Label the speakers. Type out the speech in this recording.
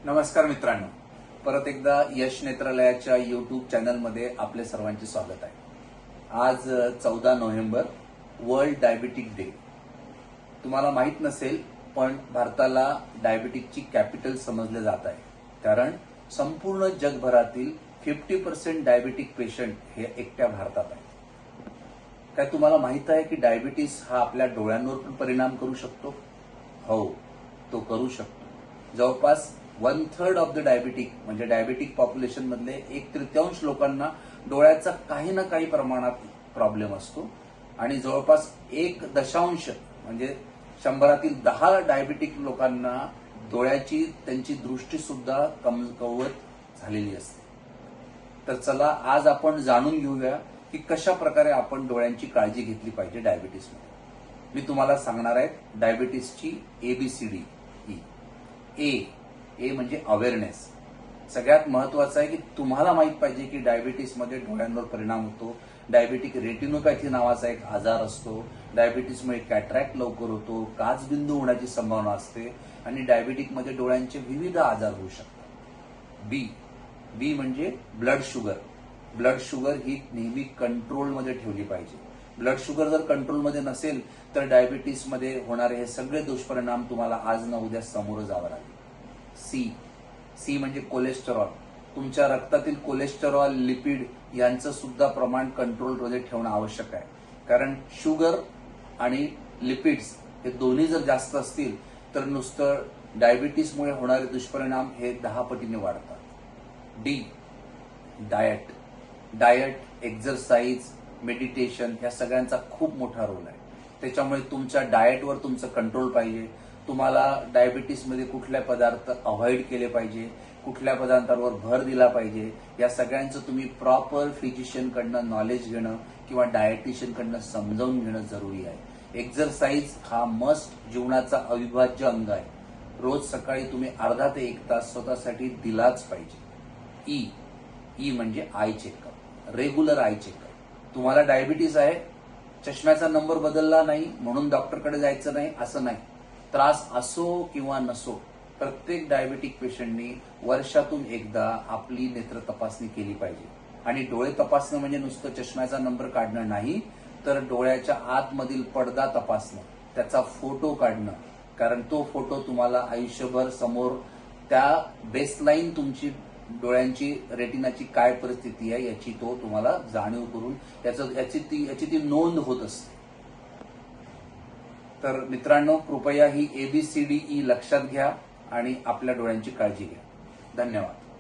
Speaker 1: नमस्कार मित्रांनो, परत एकदा यश नेत्रालयाच्या यूट्यूब चॅनलमध्ये आपले सर्वांचे स्वागत आहे. आज 14 नोव्हेंबर वर्ल्ड डायबिटिक डे. तुम्हाला माहित नसेल पण भारताला डायबिटिकची कॅपिटल समजले जात आहे, कारण संपूर्ण जगभरातील 50% डायबिटिक पेशंट हे एकट्या भारतात आहे. काय तुम्हाला माहित आहे की डायबिटीस हा आपल्या डोळ्यांवर पण परिणाम करू शकतो? हो, तो करू शकतो. जवळपास 1/3 ऑफ द डायबिटिक म्हणजे डायबिटिक पॉप्युलेशन मधले 1/3 लोकांना डोळ्याचा काही ना काही प्रमाणात प्रॉब्लेम असतो आणि जवळपास 1 म्हणजे 100 10 डायबिटिक लोकांना डोळ्याची त्यांची दृष्टी सुद्धा कमकुवत झालेली असते. तर चला आज आपण जाणून घेऊया की कशा प्रकारे आपण डोळ्यांची काळजी घेतली पाहिजे डायबिटीसमध्ये. मी तुम्हाला सांगणार आहे डायबिटीसची ABCD. ए म्हणजे अवेअरनेस. सगळ्यात महत्वाचं आहे की तुम्हाला माहित पाहिजे की डायबिटीसमध्ये डोळ्यांवर परिणाम होतो. डायबिटिक रेटिनोपॅथी नावाचा एक आजार असतो. डायबिटीसमुळे कॅटरॅक्ट लवकर होतो, काचबिंदू होण्याची संभावना असते आणि डायबिटिकमध्ये डोळ्यांचे विविध आजार होऊ शकतात. बी म्हणजे ब्लड शुगर. ब्लड शुगर ही नेहमी कंट्रोलमध्ये ठेवली पाहिजे. ब्लड शुगर जर कंट्रोलमध्ये नसेल तर डायबिटीसमध्ये होणारे हे सगळे दुष्परिणाम तुम्हाला आज ना उद्या सामोरं जावं लागेल. सी म्हणजे कोलेस्टेरॉल. तुमच्या रक्तातील कोलेस्टेरॉल, लिपिड यांचं सुद्धा प्रमाण कंट्रोलमध्ये ठेवणं आवश्यक आहे, कारण शुगर आणि लिपिड्स हे दोन्ही जर जास्त असतील तर नुसतं डायबिटीसमुळे होणारे दुष्परिणाम हे 10 पटीने वाढतात. डी डाएट, एक्झरसाइज, मेडिटेशन या सगळ्यांचा खूप मोठा रोल आहे. त्याच्यामुळे तुमच्या डाएटवर तुमचं कंट्रोल पाहिजे. तुम्हाला डायबिटीसमध्ये कुठले पदार्थ अवॉइड केले पाहिजे, कुठल्या पदार्थांवर भर दिला पाहिजे, या सगळ्यांचं तुम्ही प्रॉपर फिजिशियनकडनं नॉलेज घेणं किंवा डायटिशियनकडनं समजावून घेणं जरुरी आहे. एक्झरसाइज हा मस्ट जीवनाचा अविभाज्य अंग आहे. रोज सकाळी तुम्ही अर्धा ते 1 तास स्वतःसाठी दिलाच पाहिजे. ई म्हणजे I checkup, regular I checkup. तुम्हाला डायबिटीस आहे, चष्म्याचा नंबर बदलला नाही म्हणून डॉक्टरकडे जायचं नाही असं नाही. त्रास असो किंवा नसो, प्रत्येक डायबिटिक पेशंटनी वर्षातून एकदा आपली नेत्र तपासणी केली पाहिजे. आणि डोळे तपासणं म्हणजे नुसतं चष्म्याचा नंबर काढणं नाही, तर डोळ्याच्या आतमधील पडदा तपासणं, त्याचा फोटो काढणं, कारण तो फोटो तुम्हाला आयुष्यभर समोर त्या बेसलाईन तुमची डोळ्यांची रेटिनाची काय परिस्थिती आहे याची तो तुम्हाला जाणीव करून याची ती नोंद होत असते. तर मित्रांनो, कृपया ही ABCD लक्षात घ्या आणि आपल्या डोळ्यांची काळजी घ्या. धन्यवाद.